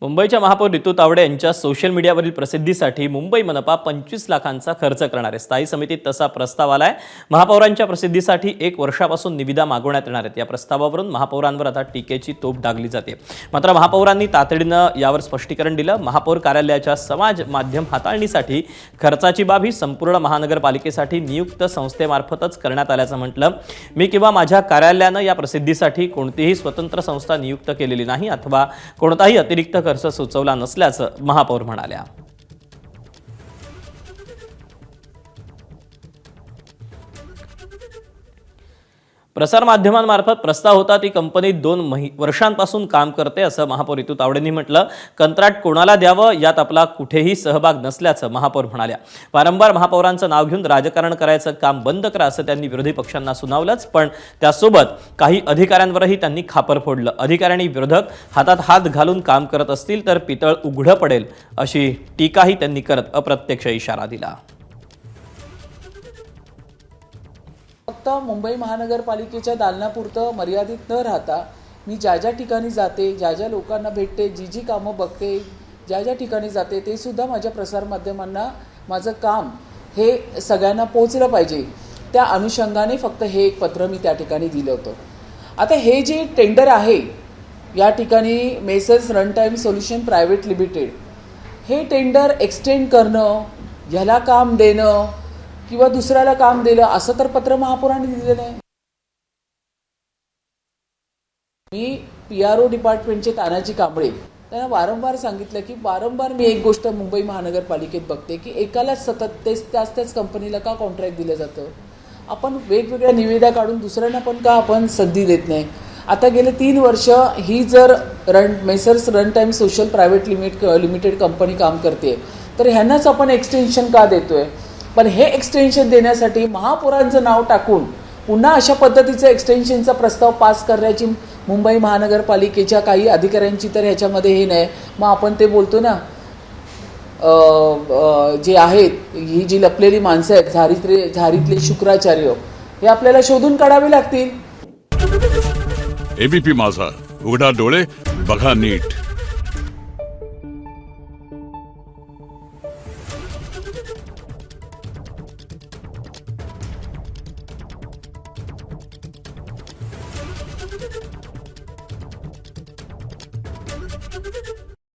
मुंबईच्या महापौर रितू तावडे यांच्या सोशल मीडियावरील प्रसिद्धीसाठी मुंबई मनपा 25 लाखांचा खर्च करणार आहे। स्थायी समितीत तसा प्रस्ताव आलाय। महापौरांच्या प्रसिद्धीसाठी 1 वर्षापासून निविदा मागवण्यात येणार आहेत। या प्रस्तावावरून महापौरांवर आता टीकेची तोफ डागली जाते। मात्र महापौरांनी तातडीनं यावर स्पष्टीकरण दिलं। महापौर कार्यालयाच्या समाज माध्यम हाताळणीसाठी खर्चाची बाब ही संपूर्ण महानगरपालिकेसाठी नियुक्त संस्थेमार्फतच करण्यात आल्याचं म्हटलं। मी किंवा माझ्या कार्यालयानं या प्रसिद्धीसाठी कोणतीही स्वतंत्र संस्था नियुक्त केलेली नाही अथवा कोणताही अतिरिक्त खर्च सुचवला नसल्याचं महापौर म्हणाल्या। प्रसारमाध्यमांमार्फत प्रस्ताव होता ती कंपनी 2 वर्षांपासून काम करते असं महापौर रितू तावडेंनी म्हटलं। कंत्राट कोणाला द्यावं यात आपला कुठेही सहभाग नसल्याचं महापौर म्हणाल्या। वारंवार महापौरांचं नाव घेऊन राजकारण करायचं काम बंद करा असं त्यांनी विरोधी पक्षांना सुनावलंच, पण त्यासोबत काही अधिकाऱ्यांवरही त्यांनी खापर फोडलं। अधिकाऱ्यांनी विरोधक हातात हात घालून काम करत असतील तर पितळ उघडं पडेल अशी टीकाही त्यांनी करत अप्रत्यक्ष इशारा दिला। फक्त मुंबई महानगरपालिकेच्या दालनापुरतं मर्यादित न राहता मी ज्या ज्या ठिकाणी जाते, ज्या ज्या लोकांना भेटते, जी जी कामं बघते, ज्या ज्या ठिकाणी जाते ते सुद्धा माझ्या प्रसारमाध्यमांना माझं काम हे सगळ्यांना पोहोचलं पाहिजे, त्या अनुषंगाने फक्त हे एक पत्र मी त्या ठिकाणी दिलं होतं। आता हे जे टेंडर आहे या ठिकाणी messrs run time solution private limited, हे टेंडर एक्सटेंड करणं, ह्याला काम देणं किंवा दुसऱ्याला काम दिलं असं तर पत्र महापौरांनी दिलं नाही। मी PRO डिपार्टमेंटचे तानाजी कांबळे त्यांना वारंवार सांगितलं की वारंवार मी एक गोष्ट मुंबई महानगरपालिकेत बघते की एकालाच सतत त्याच कंपनीला का कॉन्ट्रॅक्ट दिलं जातं। आपण वेगवेगळ्या निविदा काढून दुसऱ्यांना पण का आपण संधी देत नाही। आता गेले 3 वर्ष ही जर messrs run time social private limited company काम करते तर ह्यांनाच आपण एक्सटेन्शन का देतोय। पण हे एक्सटेन्शन देण्यासाठी महापौरांचं नाव टाकून पुन्हा अशा पद्धतीचं एक्सटेन्शनचा प्रस्ताव पास करण्याची मुंबई महानगरपालिकेच्या काही अधिकाऱ्यांची तर ह्याच्यामध्ये हे नाही। मग आपण ते बोलतो ना, जे आहेत ही जी लपलेली माणसं आहेत झारीतले शुक्राचार्य, हे आपल्याला शोधून काढावे लागतील। ABP माझा, उघडा डोळे बघा नीट।